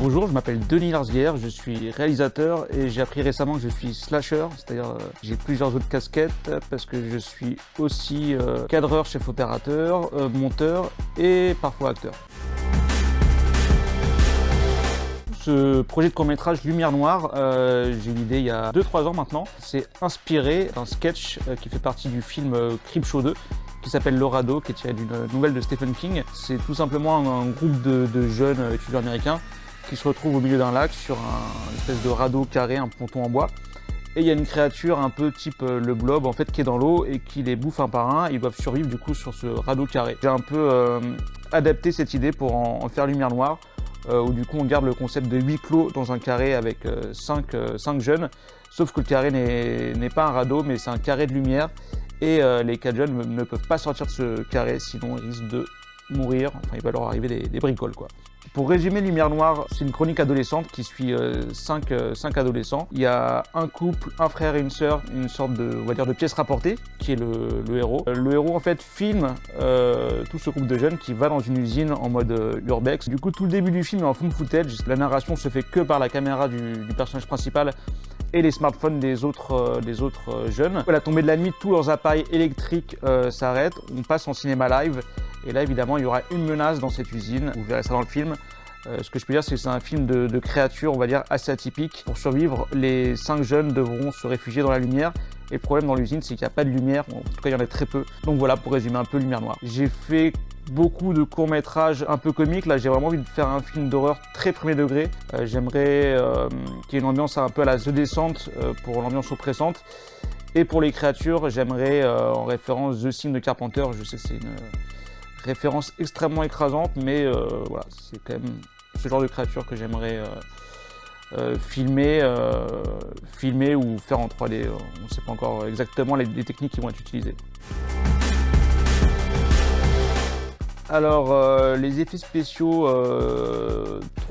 Bonjour, je m'appelle Denis Larsguière, je suis réalisateur et j'ai appris récemment que je suis slasher, c'est-à-dire j'ai plusieurs autres casquettes parce que je suis aussi cadreur, chef opérateur, monteur et parfois acteur. Ce projet de court-métrage Lumière Noire, j'ai eu l'idée il y a 2-3 ans maintenant. C'est inspiré d'un sketch qui fait partie du film Creepshow 2 qui s'appelle Le Radeau, qui est tiré d'une nouvelle de Stephen King. C'est tout simplement un groupe de jeunes étudiants américains qui se retrouvent au milieu d'un lac sur une espèce de radeau carré, un ponton en bois. Et il y a une créature un peu type le blob en fait qui est dans l'eau et qui les bouffe un par un. Ils doivent survivre du coup sur ce radeau carré. J'ai un peu adapté cette idée pour en faire Lumière Noire, où du coup on garde le concept de huis clos dans un carré avec 5 jeunes. Sauf que le carré n'est pas un radeau mais c'est un carré de lumière. Et les 4 jeunes ne peuvent pas sortir de ce carré, sinon ils risquent de mourir. Enfin, il va leur arriver des bricoles, quoi. Pour résumer, Lumière Noire, c'est une chronique adolescente qui suit 5 adolescents. Il y a un couple, un frère et une sœur, une sorte de, on va dire, de pièce rapportée, qui est le héros. Le héros, en fait, filme tout ce groupe de jeunes qui va dans une usine en mode urbex. Du coup, tout le début du film est en found footage. La narration se fait que par la caméra du personnage principal et les smartphones des autres jeunes. À la tombée de la nuit, tous leurs appareils électriques s'arrêtent. On passe en cinéma live. Et là, évidemment, il y aura une menace dans cette usine. Vous verrez ça dans le film. Ce que je peux dire, c'est que c'est un film de créatures, on va dire, assez atypique. Pour survivre, les 5 jeunes devront se réfugier dans la lumière. Et le problème dans l'usine, c'est qu'il n'y a pas de lumière. En tout cas, il y en a très peu. Donc voilà, pour résumer un peu Lumière Noire. J'ai fait beaucoup de courts-métrages un peu comiques. Là, j'ai vraiment envie de faire un film d'horreur très premier degré. J'aimerais qu'il y ait une ambiance un peu à la The Descent pour l'ambiance oppressante. Et pour les créatures, j'aimerais, en référence The Thing de Carpenter, je sais que c'est une référence extrêmement écrasante, mais voilà, c'est quand même ce genre de créature que j'aimerais filmer ou faire en 3D. On ne sait pas encore exactement les techniques qui vont être utilisées. Alors, les effets spéciaux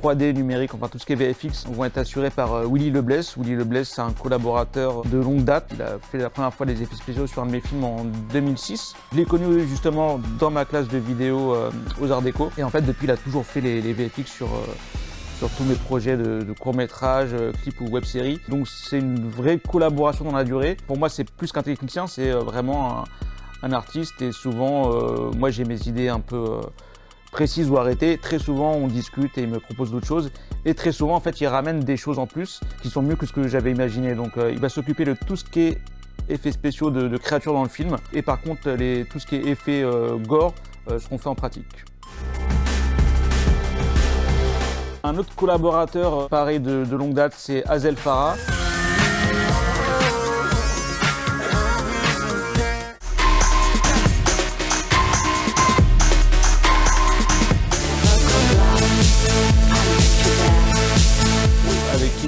3D numériques, enfin tout ce qui est VFX, vont être assurés par Willy Leblesse. Willy Leblesse, c'est un collaborateur de longue date. Il a fait la première fois des effets spéciaux sur un de mes films en 2006. Je l'ai connu justement dans ma classe de vidéo aux Arts Déco. Et en fait, depuis, il a toujours fait les VFX sur tous mes projets de courts-métrages, clips ou web-séries. Donc, c'est une vraie collaboration dans la durée. Pour moi, c'est plus qu'un technicien, c'est vraiment un artiste, et souvent, moi j'ai mes idées un peu précises ou arrêtées. Très souvent, on discute et il me propose d'autres choses. Et très souvent, en fait, il ramène des choses en plus qui sont mieux que ce que j'avais imaginé. Donc, il va s'occuper de tout ce qui est effets spéciaux de créatures dans le film. Et par contre, tout ce qui est effets gore seront faits en pratique. Un autre collaborateur, pareil de longue date, c'est Azel Farah.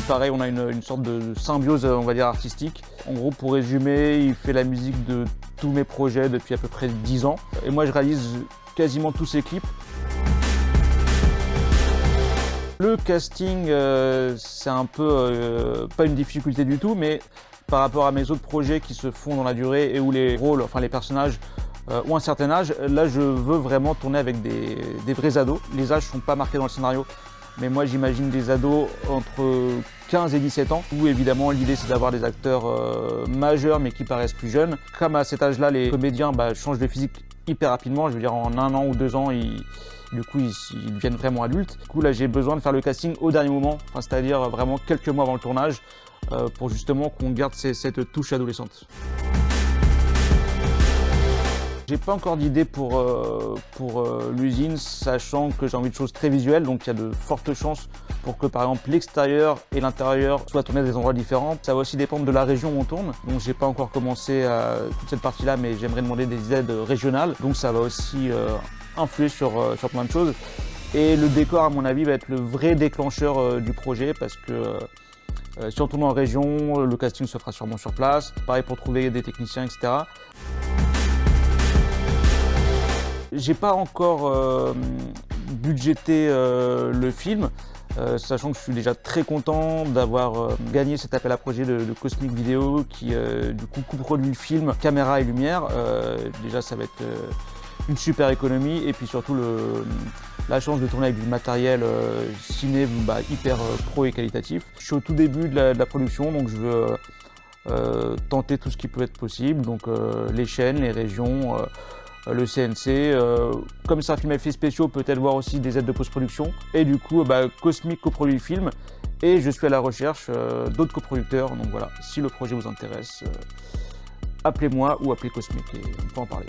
Pareil, on a une sorte de symbiose, on va dire, artistique. En gros, pour résumer, il fait la musique de tous mes projets depuis à peu près 10 ans. Et moi, je réalise quasiment tous ses clips. Le casting, c'est un peu, pas une difficulté du tout, mais par rapport à mes autres projets qui se font dans la durée et où les rôles, enfin les personnages, ont un certain âge, là, je veux vraiment tourner avec des vrais ados. Les âges ne sont pas marqués dans le scénario. Mais moi, j'imagine des ados entre 15 et 17 ans, où évidemment l'idée c'est d'avoir des acteurs majeurs mais qui paraissent plus jeunes. Comme à cet âge-là, les comédiens changent de physique hyper rapidement, je veux dire en 1 an ou 2 ans, ils deviennent vraiment adultes. Du coup là, j'ai besoin de faire le casting au dernier moment, enfin, c'est-à-dire vraiment quelques mois avant le tournage, pour justement qu'on garde cette touche adolescente. J'ai pas encore d'idée pour l'usine, sachant que j'ai envie de choses très visuelles, donc il y a de fortes chances pour que par exemple l'extérieur et l'intérieur soient tournés à des endroits différents. Ça va aussi dépendre de la région où on tourne, donc j'ai pas encore commencé toute cette partie-là, mais j'aimerais demander des aides régionales, donc ça va aussi influer sur plein de choses. Et le décor, à mon avis, va être le vrai déclencheur du projet, parce que si on tourne en région, le casting se fera sûrement sur place, pareil pour trouver des techniciens, etc. J'ai pas encore budgété le film, sachant que je suis déjà très content d'avoir gagné cet appel à projet de Cosmic Video qui du coup coproduit le film caméra et lumière. Déjà ça va être une super économie et puis surtout la chance de tourner avec du matériel ciné hyper pro et qualitatif. Je suis au tout début de la production, donc je veux tenter tout ce qui peut être possible, donc les chaînes, les régions, le CNC. Comme c'est un film à effets spéciaux, peut-être voir aussi des aides de post-production. Et du coup, Cosmic coproduit le film et je suis à la recherche d'autres coproducteurs. Donc voilà, si le projet vous intéresse, appelez-moi ou appelez Cosmic et on peut en parler.